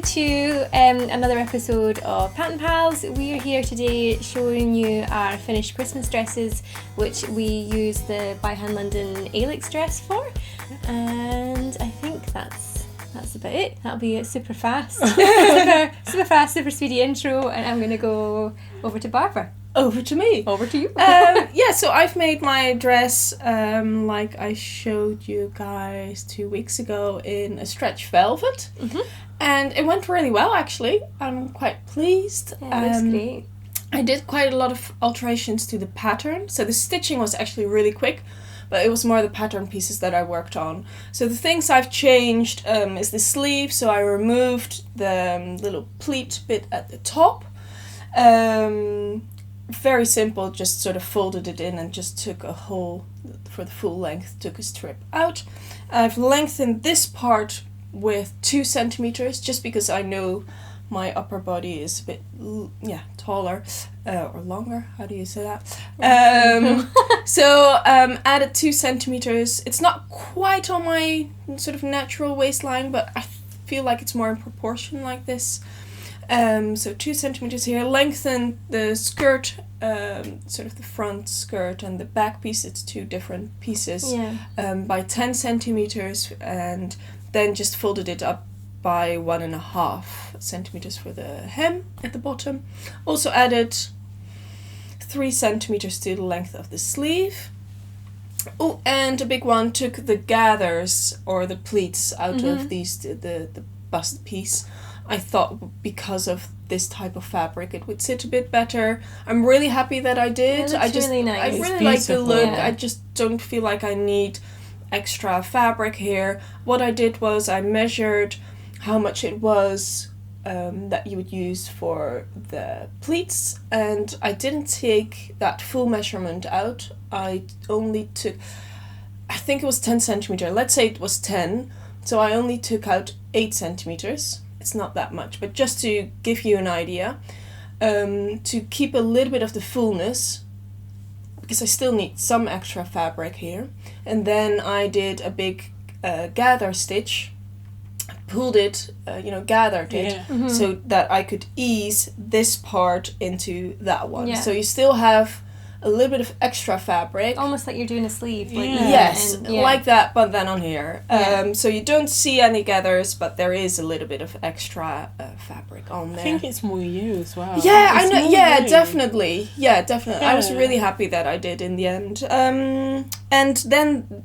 to another episode of Pattern Pals. We are here today showing you our finished Christmas dresses, which we use the By Hand London Alix dress for. And I think that's about it. That'll be it super fast. super fast, super speedy intro, and I'm going to go over to Barbara. Over to me. Over to you. So I've made my dress like I showed you guys 2 weeks ago in a stretch velvet. Mm-hmm. And it went really well, actually. I'm quite pleased. Yeah, it looks great. I did quite a lot of alterations to the pattern. So the stitching was actually really quick, but it was more the pattern pieces that I worked on. So the things I've changed is the sleeve. So I removed the little pleat bit at the top. Very simple, just sort of folded it in and just took a hole for the full length, took a strip out. I've lengthened this part with 2 centimeters just because I know my upper body is a bit taller or longer. How do you say that? So added 2 centimeters. It's not quite on my sort of natural waistline, but I feel like it's more in proportion like this. So 2 centimeters here. Lengthen the skirt, sort of the front skirt and the back piece. It's 2 different pieces. By 10 centimeters, and then just folded it up by 1.5 centimeters for the hem at the bottom. Also added 3 centimeters to the length of the sleeve. Oh, and a big one, took the gathers or the pleats out of these the bust piece. I thought because of this type of fabric it would sit a bit better. I'm really happy that I did. It looks really nice. I really like the look. Yeah. I just don't feel like I need extra fabric here. What I did was I measured how much it was that you would use for the pleats, and I didn't take that full measurement out. I only took, I think it was 10 centimeters. Let's say it was 10. So I only took out 8 centimeters. It's not that much, but just to give you an idea, to keep a little bit of the fullness, because I still need some extra fabric here. And then I did a big gather stitch, pulled it, gathered it, so that I could ease this part into that one. Yeah. So you still have a little bit of extra fabric. Almost like you're doing a sleeve. Yes, like that, but then on here. So you don't see any gathers, but there is a little bit of extra fabric on there. I think it's more you as well. Yeah, I know. Yeah, you. definitely. Yeah, definitely. Yeah. I was really happy that I did in the end. And then,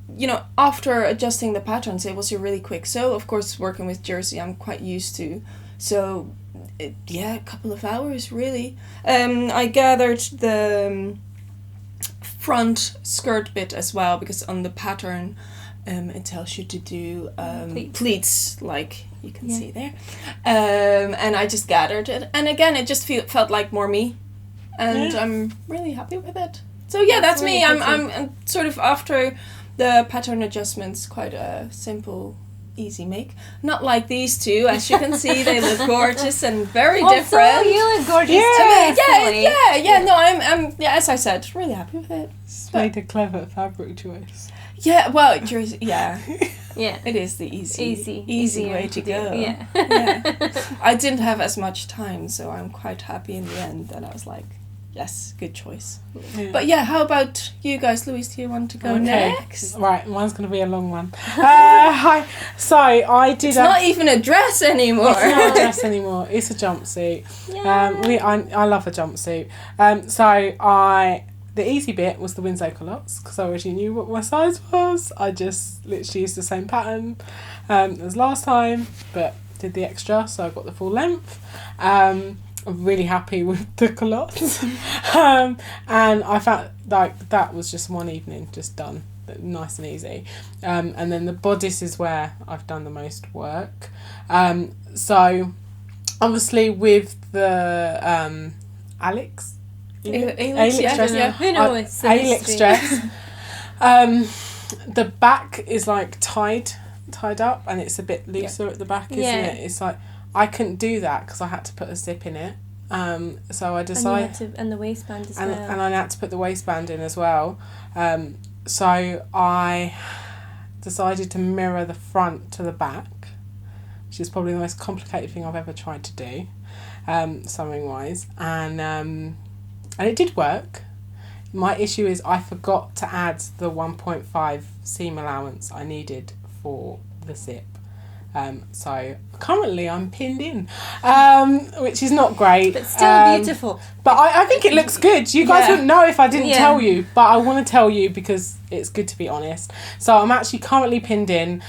after adjusting the patterns, it was a really quick sew. Of course, working with jersey, I'm quite used to. So, a couple of hours, really. I gathered the front skirt bit as well, because on the pattern it tells you to do pleats, like you can see there, and I just gathered it, and again it just felt like more me, and I'm really happy with it. So that's really me. I'm sort of, after the pattern adjustments, quite a simple, easy make. Not like these two, as you can see. They look gorgeous and very different. You look gorgeous too. No, I'm as I said, really happy with it. It's made a clever fabric choice. Yeah, well, jersey, Yeah. It is the easy way to go. Yeah. I didn't have as much time, so I'm quite happy in the end that I was like, yes, good choice. Yeah. But how about you guys? Louise, do you want to go next? Right, mine's going to be a long one. Hi. So I did. It's not even a dress anymore. It's not a dress anymore. It's a jumpsuit. I love a jumpsuit. The easy bit was the Winslow culottes, because I already knew what my size was. I just literally used the same pattern as last time, but did the extra, so I got the full length. I'm really happy with the culottes. And I found like that was just one evening, just done, nice and easy. And then the bodice is where I've done the most work. So obviously with the Alix. Alix dress, Who knows? Alix dress. The back is like tied up, and it's a bit looser at the back, isn't it? It's like I couldn't do that because I had to put a zip in it. So I decided, and the waistband as well. And I had to put the waistband in as well. So I decided to mirror the front to the back, which which is probably the most complicated thing I've ever tried to do, sewing wise, and it did work. My issue is I forgot to add the 1.5 seam allowance I needed for the zip. So currently I'm pinned in, which is not great. But still beautiful. But I think it looks good. You guys wouldn't know if I didn't tell you, but I want to tell you because it's good to be honest. So I'm actually currently pinned in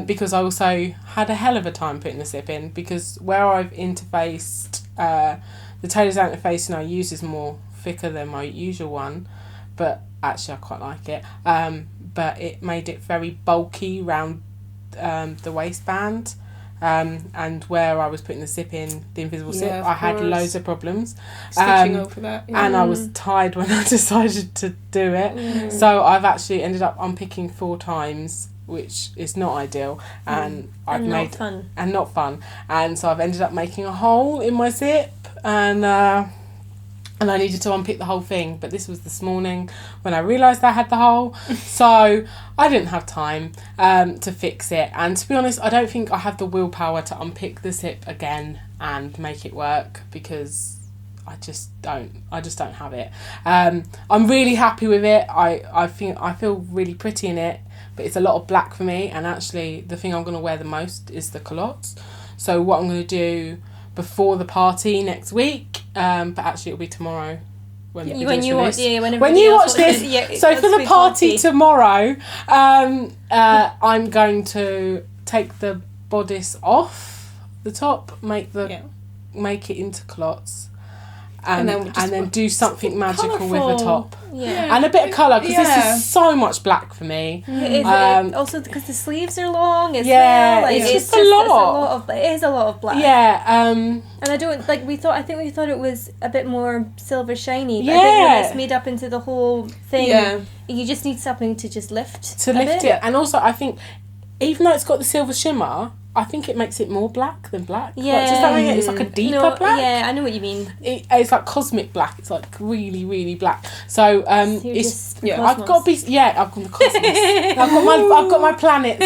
because I also had a hell of a time putting the zip in, because where I've interfaced, the tailor's interfacing I use is more thicker than my usual one, but actually I quite like it. But it made it very bulky round the waistband, and where I was putting the zip in, the invisible zip, I had loads of problems stitching over that, and I was tired when I decided to do it. So I've actually ended up unpicking 4 times, which is not ideal, and not fun, and so I've ended up making a hole in my zip, and I needed to unpick the whole thing, but this was this morning when I realised I had the hole, so I didn't have time to fix it. And to be honest, I don't think I have the willpower to unpick the zip again and make it work, because I just don't have it. I'm really happy with it. I think I feel really pretty in it, but it's a lot of black for me, and actually the thing I'm going to wear the most is the culottes. So what I'm going to do before the party next week, but actually it'll be tomorrow when you watch this. So for the party tomorrow, I'm going to take the bodice off the top, make it into culottes, and then do something magical colourful with the top. Yeah. And a bit of colour, because this is so much black for me. It is, also because the sleeves are long as well. Like, it's just a lot. It is a lot of black. Yeah. And I don't like. I think we thought it was a bit more silver shiny. But Yeah. I think when it's made up into the whole thing, you just need something to just lift. It, and also I think even though it's got the silver shimmer, I think it makes it more black than black. Yeah. Like, does that mean it's like a deeper black? Yeah, I know what you mean. It's like cosmic black. It's like really, really black. So it's I've I've got the cosmos. I've got my planets.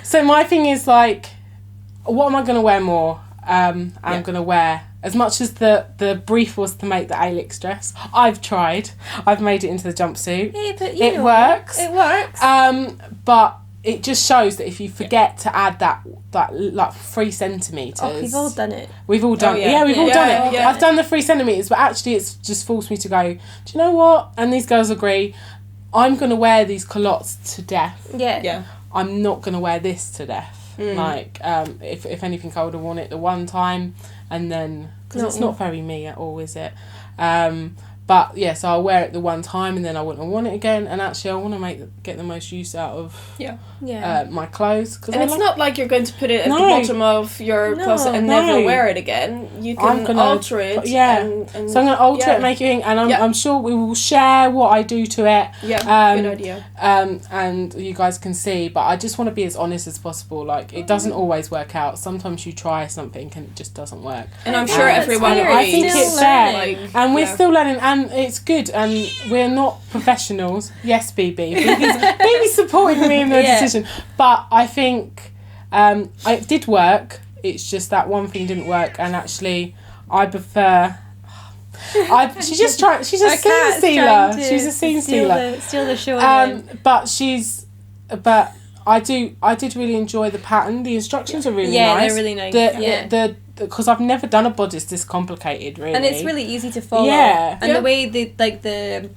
So my thing is like, what am I going to wear more? I'm going to wear, as much as the brief was to make the Alix dress, I've tried. I've made it into the jumpsuit. Yeah, but it works. It works. But it just shows that if you forget to add that like 3 centimetres. Oh, we've all done it. We've all done it. We've all done it. I've done the 3 centimetres, but actually it's just forced me to go, do you know what? And these girls agree, I'm going to wear these culottes to death. Yeah. I'm not going to wear this to death. Like, if anything, I would have worn it the one time, and then, because it's not very me at all, is it? But yeah, so I'll wear it the one time, and then I wouldn't want it again. And actually, I want to get the most use out of my clothes. And it's not like you're going to put it at the bottom of your closet and never wear it again. You can alter it. And so I'm going to alter it, make it, and I'm sure we will share what I do to it. Yeah, good idea. And you guys can see, but I just want to be as honest as possible. Like, it doesn't always work out. Sometimes you try something and it just doesn't work. And I'm sure everyone agrees. I think it's there. Like, and we're still learning, and it's good, and we're not professionals. Yes, BB. BB's supporting me in the decision. But I think it did work. It's just that one thing didn't work, and actually I prefer... She's just a scene stealer. She's a scene stealer. Steal the show again. But I did really enjoy the pattern. The instructions are really nice. Yeah, they're really nice. Because I've never done a bodice this complicated, really. And it's really easy to follow. Yeah. And the way the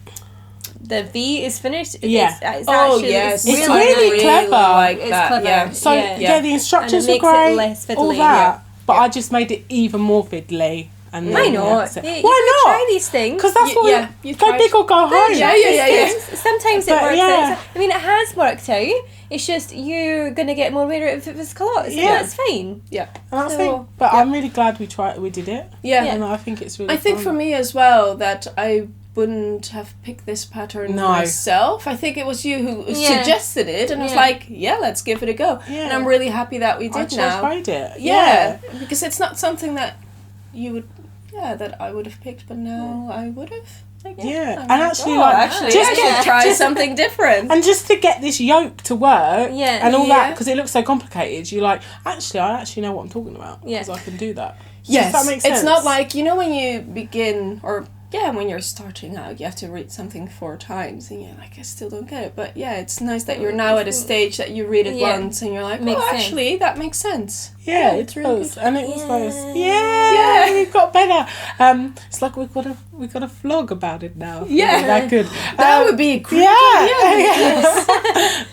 V is finished, it's it's really clever. Like it's that. clever. Yeah. So the instructions are great. It less fiddly, all that. But I just made it even more fiddly. And why not? Why not? Try these things. Because that's what you go big or go home. Yeah. Sometimes it works out. I mean, it has worked out. It's just you're gonna get more wear if it was culottes. Yeah, that's fine. Yeah, but I'm really glad we did it. Yeah, and I think it's really. I think for me as well that I wouldn't have picked this pattern myself. I think it was you who suggested it and was like, let's give it a go. Yeah. And I'm really happy that we did now. I tried it. Yeah, because it's not something that you would that I would have picked, but now I would have. Yeah, I'm and actually, just to try something different. And just to get this yoke to work and all that, because it looks so complicated, you're like, I actually know what I'm talking about, because I can do that. Yes, does that make sense? It's not like, when you begin, or when you're starting out, you have to read something 4 times, and you're like, I still don't get it. But it's nice that you're now at a stage that you read it once, and you're like, actually, that makes sense. Yeah, it does, and it was nice. Yeah, it got better. It's like we've got a vlog about it now. Yeah, that good. That would be a great idea.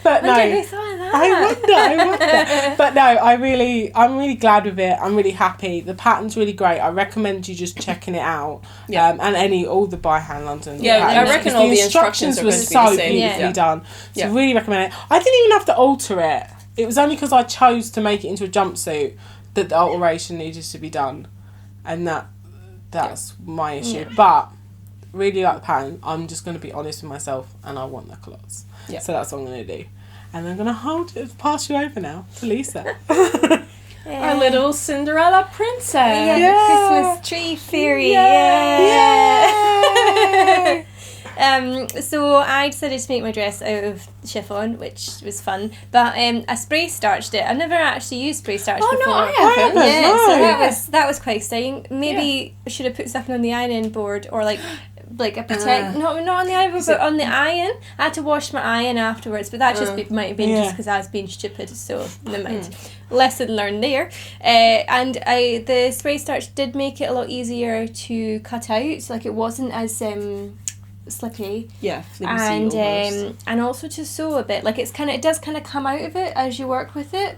But no, I wonder. But no, I'm really glad with it. I'm really happy. The pattern's really great. I recommend you just checking it out. Yeah. And all the by hand London. Yeah, patterns, I reckon all the instructions were are so the same. beautifully done. So I really recommend it. I didn't even have to alter it. It was only because I chose to make it into a jumpsuit that the alteration needed to be done, and that's my issue. But really like the pattern. I'm just going to be honest with myself, and I want the culottes. Yeah. So that's what I'm going to do, and I'm going to pass you over now to Lisa. Our little Cinderella princess. Christmas tree fairy. Yay! So I decided to make my dress out of chiffon, which was fun. But I spray starched it. I've never actually used spray starch before. No, I haven't. So that was quite exciting. Maybe I should have put something on the ironing board, or like a protect, not on the iron, but on the iron. I had to wash my iron afterwards, but that might have been just because I was being stupid, so never mind. Lesson learned there. And the spray starch did make it a lot easier to cut out, so like it wasn't as slippery, flimsy and also to sew a bit, like it does kind of come out of it as you work with it,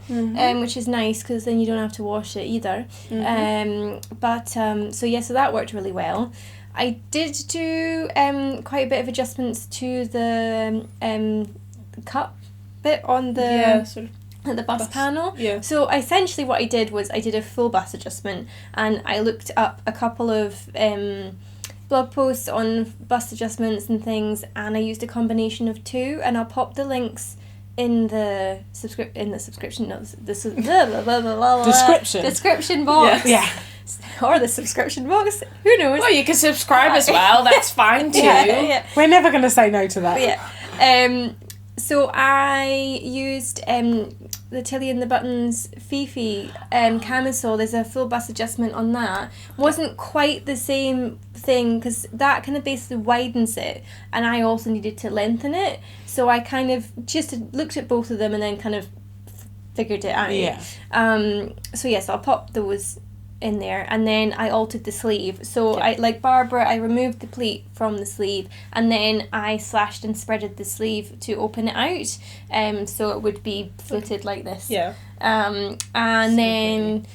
which is nice because then you don't have to wash it either. So that worked really well. I did do quite a bit of adjustments to the cup bit on the the bust panel. So essentially what I did was I did a full bust adjustment, and I looked up a couple of blog posts on bust adjustments and things, and I used a combination of 2, and I'll pop the links in the description box. Or the subscription box. Who knows? Well, you can subscribe as well. That's fine too. We're never going to say no to that. So I used the Tilly and the Buttons Fifi camisole. There's a full bust adjustment on that. Wasn't quite the same thing because that kind of basically widens it, and I also needed to lengthen it. So I kind of just looked at both of them and then kind of figured it out. So I'll pop those in there, and then I altered the sleeve. So I, like Barbara, I removed the pleat from the sleeve, and then I slashed and spreaded the sleeve to open it out, so it would be footed like this. And then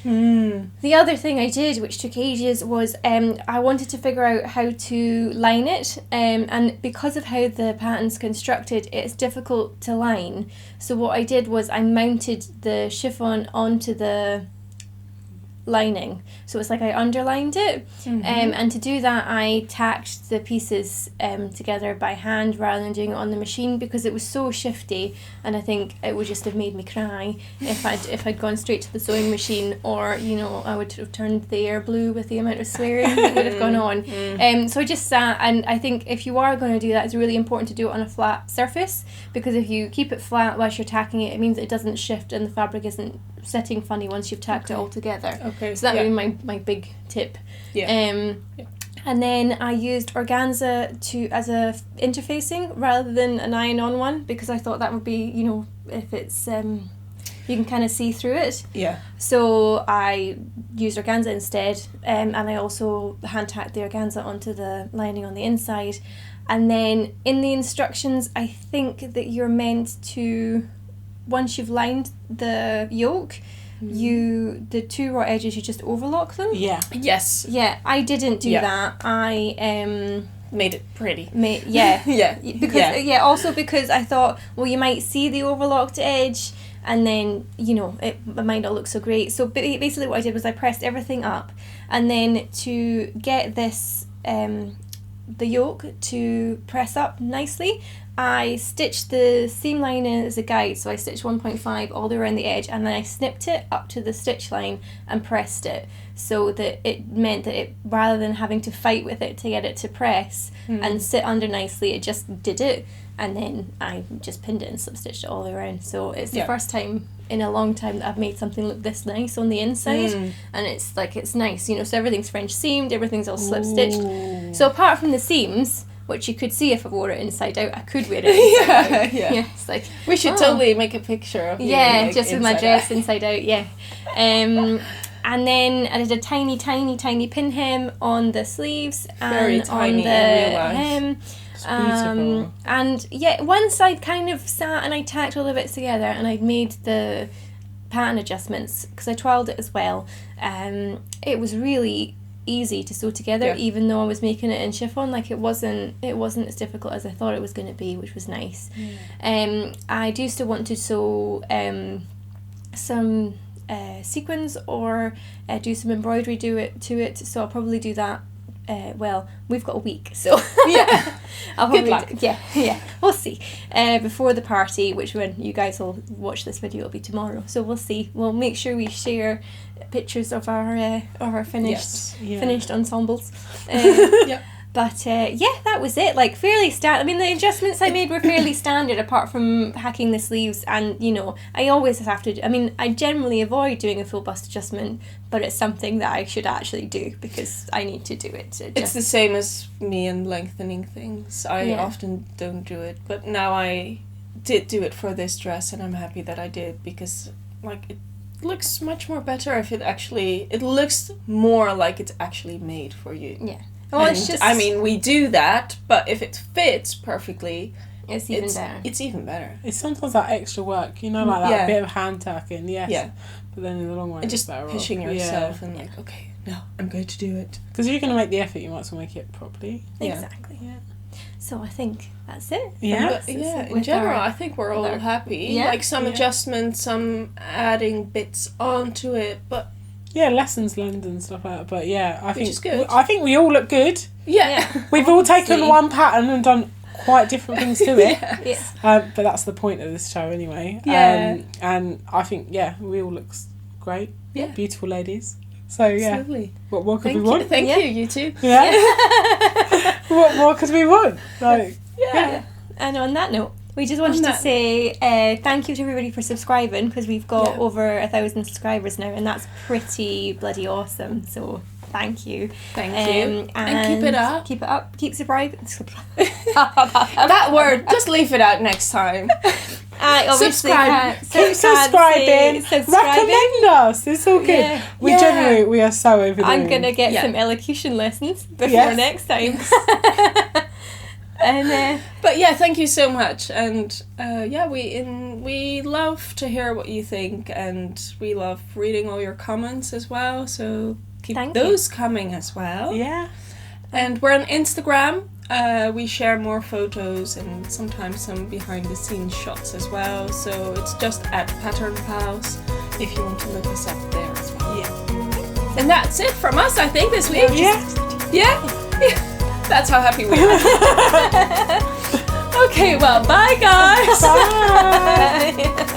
the other thing I did, which took ages, was I wanted to figure out how to line it, and because of how the pattern's constructed, it's difficult to line. So what I did was I mounted the chiffon onto the lining, so it's like I underlined it, and to do that I tacked the pieces together by hand rather than doing it on the machine, because it was so shifty, and I think it would just have made me cry if I'd gone straight to the sewing machine, or I would have turned the air blue with the amount of swearing that would have gone on. So I just sat, and I think if you are going to do that, it's really important to do it on a flat surface, because if you keep it flat whilst you're tacking it, it means it doesn't shift and the fabric isn't sitting funny once you've tacked it all together. So that would be my big tip. And then I used organza as a interfacing rather than an iron-on one, because I thought that would be, if it's you can kind of see through it. So I used organza instead, and I also hand tacked the organza onto the lining on the inside. And then in the instructions, I think that you're meant to, once you've lined the yoke, the 2 raw edges, you just overlock them. I didn't do that. I made it pretty. Because I thought, well, you might see the overlocked edge, and then it might not look so great. So basically what I did was I pressed everything up, and then to get this the yoke to press up nicely. I stitched the seam line in as a guide, so I stitched 1.5 all the way around the edge, and then I snipped it up to the stitch line and pressed it, so that it meant that it, rather than having to fight with it to get it to press and sit under nicely, it just did it, and then I just pinned it and slip stitched it all the way around. So it's the first time in a long time that I've made something look this nice on the inside, and it's like, it's nice, you know, so everything's French seamed, everything's all slip stitched. So apart from the seams, which you could see if I wore it inside out, I could wear it inside out. Yeah, it's like, we should totally make a picture of you. Yeah, like, just with my dress inside out, and then I did a tiny pin hem on the sleeves Very and tiny on in real the life. hem. Beautiful. And yeah, once I'd kind of sat and I tacked all the bits together and I'd made the pattern adjustments, because I twirled it as well, it was really easy to sew together, even though I was making it in chiffon. Like, it wasn't as difficult as I thought it was going to be, which was nice. I do still want to sew some sequins or do some embroidery to it, so I'll probably do that. Well, we've got a week, so I'll probably Good luck. We'll see. Before the party, which when you guys will watch this video, it'll be tomorrow. So we'll see. We'll make sure we share pictures of our finished ensembles. But that was it. Like, fairly standard. I mean, the adjustments I made were fairly standard, apart from hacking the sleeves. And, you know, I always have to. I mean, I generally avoid doing a full bust adjustment, but it's something that I should actually do because I need to do it. It's the same as me and lengthening things. I often don't do it, but now I did do it for this dress, and I'm happy that I did, because, like, it looks much more better if it looks more like it's actually made for you. Yeah. Well, and, it's just, I mean, we do that, but if it fits perfectly, it's even better. It's even better. It's sometimes that extra work, you know, like that bit of hand tacking, but then in the long run, And just better pushing off. yourself and like, okay, no, I'm going to do it. Because if you're going to make the effort, you might as well make it properly. Exactly. Yeah. So I think that's it. Yeah. But, in general, I think we're all happy. Yeah. Like, some adjustments, some adding bits onto it, but yeah, lessons learned and stuff like that. But I think is good. I think we all look good. yeah. We've all taken one pattern and done quite different things to it. Yes. But that's the point of this show anyway. Yeah. And I think we all look great. Yeah. Beautiful ladies. So Absolutely. what more could Thank we want? you. Thank you, you two. Yeah. What more could we want? Like, And on that note, we just wanted to say thank you to everybody for subscribing, because we've got over 1,000 subscribers now, and that's pretty bloody awesome. So thank you. Thank you. And keep it up. Keep it up. Keep subscribing. That word, just leave it out next time. I obviously Subscribe. can't keep subscribing. Recommend us. It's all good. Yeah. We generally, we are so over the I'm moon. going to get some elocution lessons before next time. And but thank you so much, and we love to hear what you think, and we love reading all your comments as well, so keep those coming as well. And we're on Instagram. We share more photos and sometimes some behind the scenes shots as well, so it's just at Pattern Pals if you want to look us up there as well. And that's it from us, I think, this week. That's how happy we are. Okay, well, bye guys. Bye.